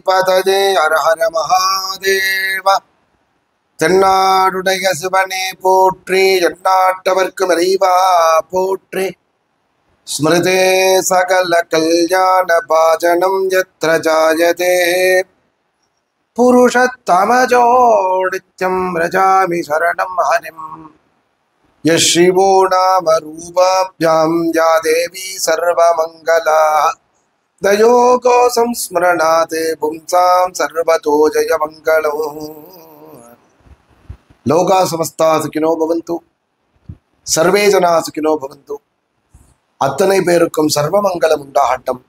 பதஜே ஹர ஹர மகாதேவ. தென்னாடுடைய சிவனே போற்றி, எந்நாட்டவர்க்கும் இறைவா போற்றி. ஸ்மிருதே சகல கல்யாண பாஜனம் யத்ர ஜாயதே புருஷத்தமஜோ நித்யம் ரஜாமி சரணம் ஹரிம். யஸ்ரீவோ நாம ரூபாப்யாம் யா தேவி சர்வமங்கலா தயோகோ சம்ஸ்மரணாத் பும்சாம் சர்வதோ ஜெயமங்களோ. லோகா சமஸ்தா சுகினோ பவந்து, சர்வே ஜனா சுகினோ பவந்து. அத்தனை பேருக்கும் சர்வமங்கலம் உண்டாகட்டும்.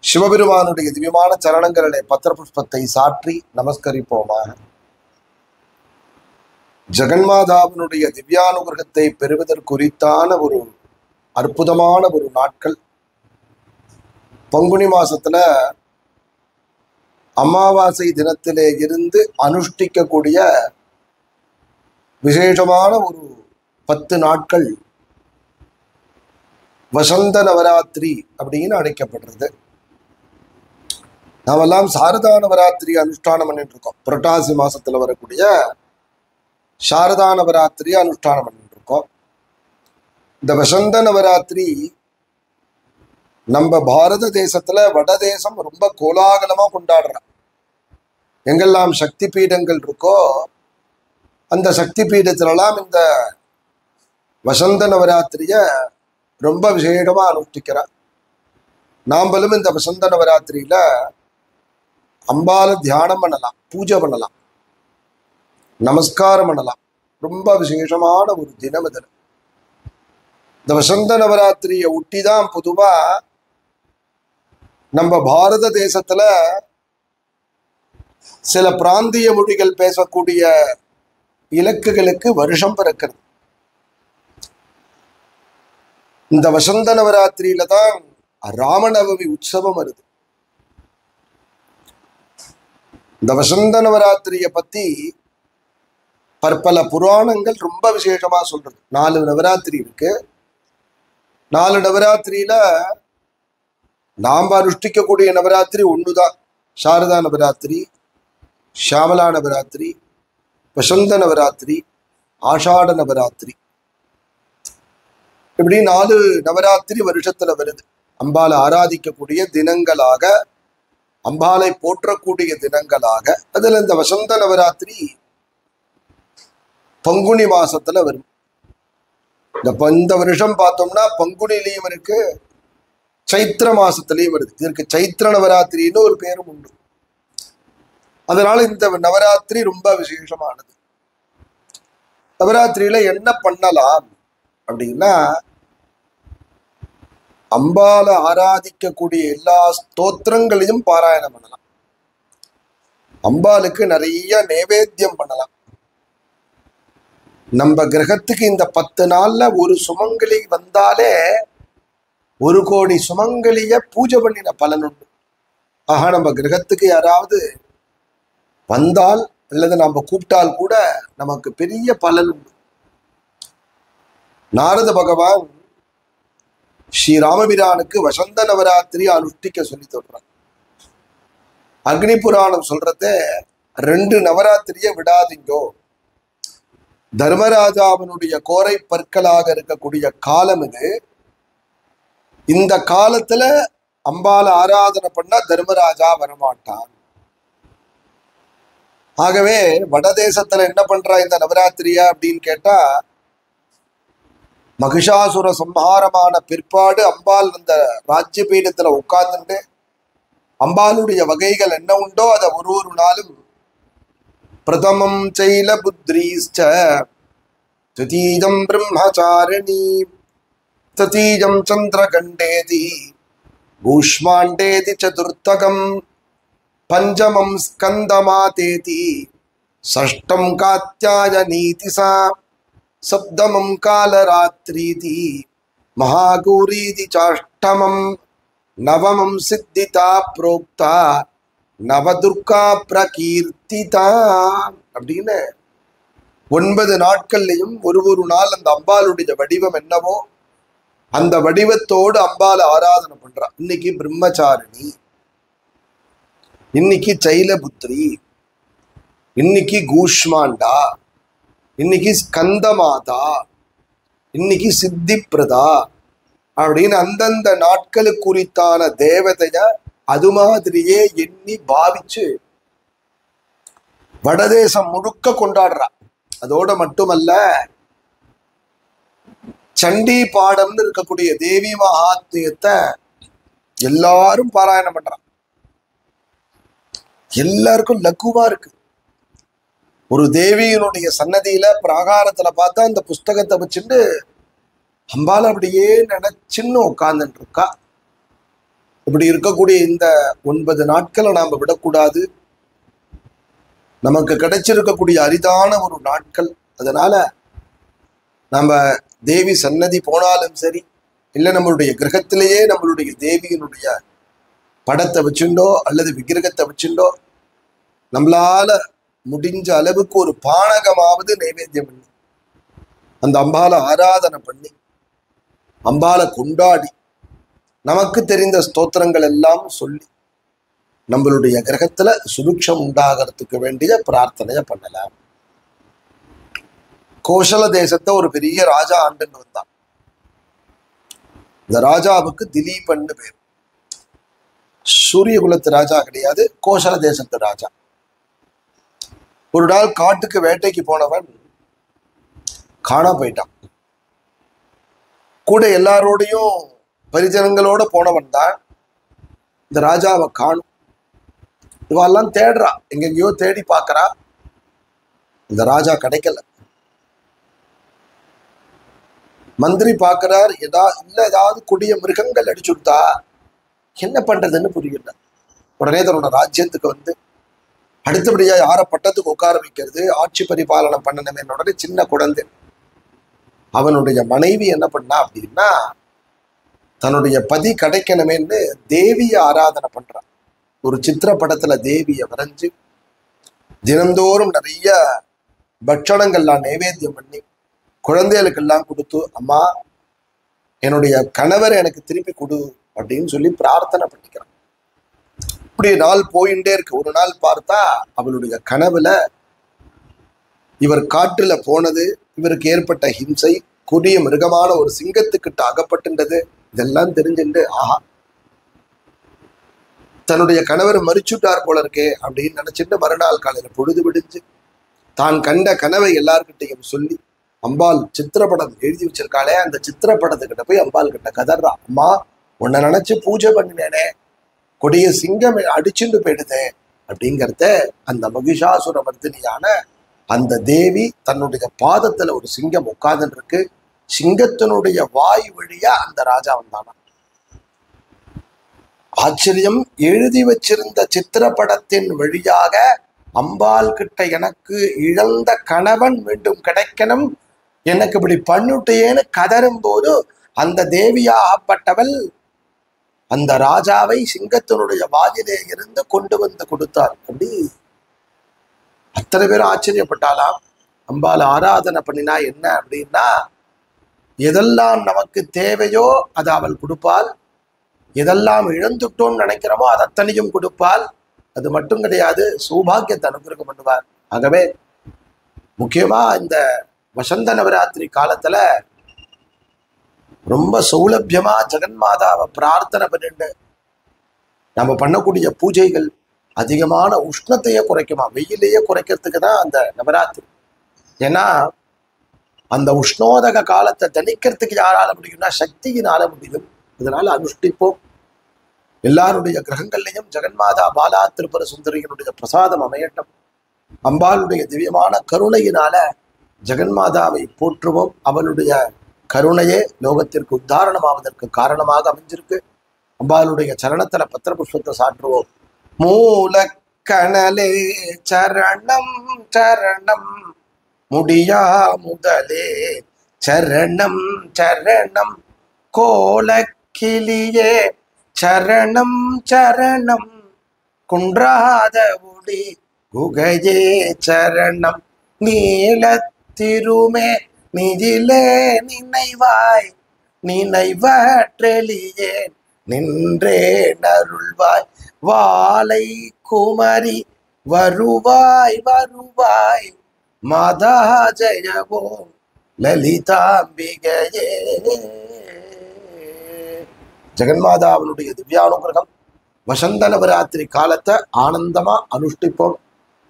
சிவபெருமானுடைய திவ்யமான சரணங்களிலே பத்திர புஷ்பத்தை சாற்றி நமஸ்கரிப்போமாக. ஜெகன்மாதாவினுடைய திவ்யானுகிரகத்தை பெறுவதற்குரித்தான ஒரு அற்புதமான ஒரு நாட்கள். பங்குனி மாசத்துல அமாவாசை தினத்திலே இருந்து அனுஷ்டிக்கக்கூடிய விசேஷமான ஒரு 10 நாட்கள் வசந்த நவராத்திரி அப்படின்னு அழைக்கப்படுறது. நாமெல்லாம் சாரதா நவராத்திரி அனுஷ்டானம் பண்ணிட்டு இருக்கோம். புரட்டாசி மாசத்துல வரக்கூடிய சாரதா நவராத்திரி அனுஷ்டானம் பண்ணிட்டு இருக்கோம். இந்த வசந்த நவராத்திரி நம்ம பாரத தேசத்துல வடதேசம் ரொம்ப கோலாகலமா கொண்டாடுறான். எங்கெல்லாம் சக்தி பீடங்கள் இருக்கோ அந்த சக்தி பீடத்திலெல்லாம் இந்த வசந்த நவராத்திரிய ரொம்ப விசேஷமா அனுஷ்டிக்கிறார். நாம்பளும் இந்த வசந்த நவராத்திரியில அம்பால தியானம் பண்ணலாம், பூஜை பண்ணலாம், நமஸ்காரம் பண்ணலாம். ரொம்ப விசேஷமான ஒரு தினம் இது. இந்த வசந்த நவராத்திரியை ஒட்டிதான் பொதுவா நம்ம பாரத தேசத்துல சில பிராந்திய மொழிகள் பேசக்கூடிய இலக்குகளுக்கு வருஷம் பிறக்கிறது. இந்த வசந்த நவராத்திரியில தான் ராமநவமி உற்சவம் வருது. இந்த வசந்த நவராத்திரிய பத்தி பற்பல புராணங்கள் ரொம்ப விசேஷமா சொல்றது. 4 நவராத்திரி இருக்கு. 4 நவராத்திரியில நாம் அனுஷ்டிக்கக்கூடிய நவராத்திரி ஒண்ணுதான். சாரதா நவராத்திரி, ஷியாமலா நவராத்திரி, வசந்த நவராத்திரி, ஆஷாட நவராத்திரி. இப்படி 4 நவராத்திரி வருஷத்துல வருது. அம்பாலை ஆராதிக்கக்கூடிய தினங்களாக, அம்பாலை போற்றக்கூடிய தினங்களாக. அதுல இந்த வசந்த நவராத்திரி பங்குனி மாசத்துல வரும். இந்த வருஷம் பார்த்தோம்னா பங்குனிலையும் இருக்கு, சைத்திர மாசத்திலையும் வருது. இதற்கு சைத்திர நவராத்திரின்னு ஒரு பேரும் உண்டு. அதனால இந்த நவராத்திரி ரொம்ப விசேஷமானது. நவராத்திரியில என்ன பண்ணலாம் அப்படின்னா, அம்பால ஆராதிக்கக்கூடிய எல்லா ஸ்தோத்திரங்களையும் பாராயணம் பண்ணலாம். அம்பாளுக்கு நிறைய நைவேத்தியம் பண்ணலாம். நம்ம கிரகத்துக்கு இந்த 10 நாள்ல ஒரு சுமங்கலி வந்தாலே 1 கோடி சுமங்கலிய பூஜை பண்ணின பலன் உண்டு. ஆஹா, நம்ம கிரகத்துக்கு யாராவது வந்தால் அல்லது நம்ம கூப்பிட்டால் கூட நமக்கு பெரிய பலன் உண்டு. நாரத பகவான் ஸ்ரீராமபிரானுக்கு வசந்த நவராத்திரி அனுஷ்டிக்க சொல்லி சொல்றான். அக்னி புராணம் சொல்றத 2 நவராத்திரிய விடாதீங்கோ. தர்மராஜாவினுடைய கோரை பற்களாக இருக்கக்கூடிய காலம் இது. இந்த காலத்துல அம்பால ஆராதனை பண்ணா தர்மராஜா வரமாட்டான். ஆகவே வடதேசத்துல என்ன பண்றா இந்த நவராத்திரியா அப்படின்னு கேட்டா, மகிஷாசுர சம்ஹாரமான பிற்பாடு அம்பாள் அந்த ராஜ்ய பீடத்துல உட்கார்ந்துட்டு அம்பாளுடைய வகைகள் என்ன உண்டோ அதை ஒரு நாளும் பிரதமம் சைல புத்ரீஸ்ச துதீஜம் பிரம்மச்சாரிணி ததீஜம் சந்திரகண்டேதி பூஷ்மாண்டேதி சதுர்த்தகம் பஞ்சமம் ஸ்கந்தமாதேதி ஷஷ்டம் காத்யாயனீதி சா சப்தமம் காலராத்ரீதி மகாகௌரீதி சாஷ்டமம் நவமம் சித்திதா புரோக்தா நவதுர்கா பிரகீர்த்திதா அப்படின்னு 9 நாட்கள்லையும் ஒரு நாள் அந்த அம்பாளுடைய வடிவம் என்னவோ அந்த வடிவத்தோடு அம்பாளை ஆராதனை பண்றா. இன்னைக்கு பிரம்மச்சாரிணி, இன்னைக்கு சைலபுத்திரி, இன்னைக்கு கூஷ்மாண்டா, இன்னைக்கு ஸ்கந்தமாதா, இன்னைக்கு சித்திப்பிரதா அப்படின்னு அந்தந்த நாட்களுக்கு குறித்தான தேவதைய அது மாதிரியே எண்ணி பாவிச்சு வடதேசம் முழுக்க கொண்டாடுறா. அதோட மட்டுமல்ல, சண்டி பாடம்னு இருக்கக்கூடிய தேவி மகாத்மியத்தை எல்லாரும் பாராயணம் பண்றான். எல்லாருக்கும் லகுவா இருக்கு. ஒரு தேவியினுடைய சன்னதியில பிராகாரத்துல பார்த்தா அந்த புஸ்தகத்தை வச்சுட்டு அம்பால அப்படியே நினைச்சுன்னு உட்கார்ந்துட்டு இருக்கா. இப்படி இருக்கக்கூடிய இந்த 9 நாட்களை நாம விடக்கூடாது. நமக்கு கிடைச்சிருக்கக்கூடிய அரிதான ஒரு நாட்கள். அதனால நம்ம தேவி சன்னதி போனாலும் சரி, இல்லை நம்மளுடைய கிரகத்திலேயே நம்மளுடைய தேவியினுடைய படத்தை வச்சுண்டோ அல்லது விக்கிரகத்தை வச்சுண்டோ நம்மளால முடிஞ்ச அளவுக்கு ஒரு பானகமாவது நைவேத்தியம் பண்ணி அந்த அம்பால ஆராதனை பண்ணி அம்பால கொண்டாடி நமக்கு தெரிந்த ஸ்தோத்திரங்கள் எல்லாம் சொல்லி நம்மளுடைய கிரகத்துல சுபிக்ஷம் உண்டாகிறதுக்கு வேண்டிய பிரார்த்தனைய பண்ணலாம். கோசல தேசத்தை ஒரு பெரிய ராஜா ஆண்டுன்னு வந்தான். இந்த ராஜாவுக்கு திலீபன்னு பேர். சூரிய குலத்து ராஜா கிடையாது, கோசல தேசத்து ராஜா. ஒரு நாள் காட்டுக்கு வேட்டைக்கு போனவன் காணா போயிட்டான். கூட எல்லாரோடையும் பரிஜனங்களோட போனவன் தான். இந்த ராஜாவை காணும். இவெல்லாம் தேடுறா, எங்கெங்கயோ தேடி பார்க்கறா. இந்த ராஜா கிடைக்கல. மந்திரி பார்க்கிறார், ஏதாவது கொடிய மிருகங்கள் அடிச்சுட்டா என்ன பண்றதுன்னு புரியல. உடனே தன்னோட ராஜ்யத்துக்கு வந்து அடுத்தபடியா யார பட்டத்துக்கு உட்கார வைக்கிறது, ஆட்சி பரிபாலனம் பண்ணணுமே. உடனே சின்ன குழந்தை அவனுடைய மனைவி என்ன பண்ணா அப்படின்னா, தன்னுடைய பதி கிடைக்கணுமேன்னு தேவியை ஆராதனை பண்றான். ஒரு சித்திர படத்துல தேவியை வரைஞ்சு தினந்தோறும் நிறைய பட்சணங்கள்லாம் நைவேத்தியம் பண்ணி குழந்தைகளுக்கெல்லாம் கொடுத்து, அம்மா என்னுடைய கணவரை எனக்கு திருப்பி கொடு அப்படின்னு சொல்லி பிரார்த்தனை பண்ணிக்கிறான். இப்படி நாள் போயிட்டே இருக்கு. ஒரு நாள் பார்த்தா அவளுடைய கனவுல இவர் காட்டுல போனது, இவருக்கு ஏற்பட்ட ஹிம்சை, கொடிய மிருகமான ஒரு சிங்கத்துக்கிட்ட அகப்பட்டுன்றது, இதெல்லாம் தெரிஞ்சுட்டு ஆஹா தன்னுடைய கணவர் மறிச்சுட்டார் போல இருக்கே அப்படின்னு நினைச்சிட்டு மறுநாள் காலையில பொழுது விடிஞ்சு தான் கண்ட கனவை எல்லார்கிட்டையும் சொல்லி அம்பாள் சித்திரப்படம் எழுதி வச்சிருக்காளே அந்த சித்திரப்படத்துக்கிட்ட போய் அம்பாள் கிட்ட கதறா, அம்மா உன்னை நினைச்சு பூஜை பண்ணினேனே, கொடிய சிங்கம் அடிச்சுட்டு போயிடுதே அப்படிங்கிறத அந்த மகிஷாசுர மர்தினியான அந்த தேவி தன்னுடைய பாதத்துல ஒரு சிங்கம் உட்கார்ந்துட்டு இருக்கு. சிங்கத்தினுடைய வாய் வழியா அந்த ராஜா வந்தானா. ஆச்சரியம். எழுதி வச்சிருந்த சித்திரப்படத்தின் வழியாக அம்பாள் கிட்ட எனக்கு இழந்த கணவன் மீண்டும் கிடைக்கணும், எனக்கு இப்படி பண்ணிட்டேன்னு கதரும் போது அந்த தேவியாகப்பட்டவள் அந்த ராஜாவை சிங்கத்தினுடைய வாயிலே இருந்து கொண்டு வந்து கொடுத்தார். அப்படி அத்தனை பேரும் ஆச்சரியப்பட்டாலாம். அம்பாள் ஆராதனை பண்ணினா என்ன அப்படின்னா, எதெல்லாம் நமக்கு தேவையோ அதை அவள் கொடுப்பாள், எதெல்லாம் இழந்துட்டோம்னு நினைக்கிறோமோ அது அத்தனையும் கொடுப்பாள். அது மட்டும் கிடையாது, சௌபாகியத்தை அனுகிரகம் பண்ணுவார். ஆகவே முக்கியமா இந்த வசந்த நவராத்திரி காலத்துல ரொம்ப சௌலபியமா ஜெகன்மாதாவை பிரார்த்தனை பண்ணிட்டு நம்ம பண்ணக்கூடிய பூஜைகள் அதிகமான உஷ்ணத்தையே குறைக்குமா, வெயிலையே குறைக்கிறதுக்கு தான் அந்த நவராத்திரி. ஏன்னா அந்த உஷ்ணோதக காலத்தை தணிக்கிறதுக்கு யாரால முடியும்னா சக்தியினால முடியும். இதனால அனுஷ்டிப்போம். எல்லாருடைய கிரகங்கள்லையும் ஜெகன்மாதா பாலா திரிபுர சுந்தரியினுடைய பிரசாதம் அமையட்டும். அம்பாளுடைய திவ்யமான கருணையினால ஜெகன்மாதாவை போற்றுவோம். அவளுடைய கருணையே லோகத்திற்கு உத்தாரணமாவதற்கு காரணமாக அமைஞ்சிருக்கு. அம்பாளுடைய சரணத்துல பத்திர புஷ்பத்தை சாற்றுவோம். மூல கணலே சரணம் சரணம், முடியா முதலே சரணம் சரணம், கோலக்கிளியே சரணம் சரணம், குன்றாத ஒளி குகையே சரணம், நீலத்திருமே நிதிலே நினைவாய் நினைவற்றெளியேன் நின்றே நருள்வாய் வாளை குமரி வருவாய் வருவாய் மாதா ஜெயவோ லலிதாம்பிகையே. ஜெகன்மாதாவினுடைய திவ்யானுகிரகம். வசந்த நவராத்திரி காலத்தை ஆனந்தமா அனுஷ்டிப்போம்.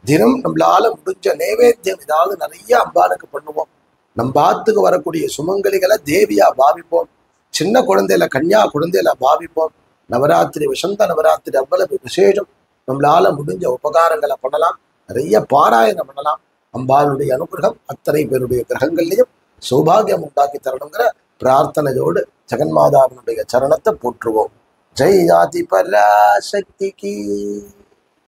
தினம் நம்மளால முடிஞ்ச நைவேத்தியம் ஏதாவது நிறைய அம்பாளுக்கு பண்ணுவோம். நம்ம ஆத்துக்கு வரக்கூடிய சுமங்கலிகளை தேவியா பாவிப்போம். சின்ன குழந்தையில கன்யா குழந்தையில பாவிப்போம். நவராத்திரி வசந்த நவராத்திரி அவ்வளவு விசேஷம். நம்மளால முடிஞ்ச உபகாரங்களை பண்ணலாம். நிறைய பாராயணம் பண்ணலாம். அம்பாளுடைய அனுகிரகம் அத்தனை பேருடைய கிரகங்கள்லையும் சௌபாகியம் உண்டாக்கி தரணுங்கிற பிரார்த்தனையோடு ஜெகன்மாதாவினுடைய சரணத்தை போற்றுவோம். ஜெய் ஆதி பராசக்திக்கு.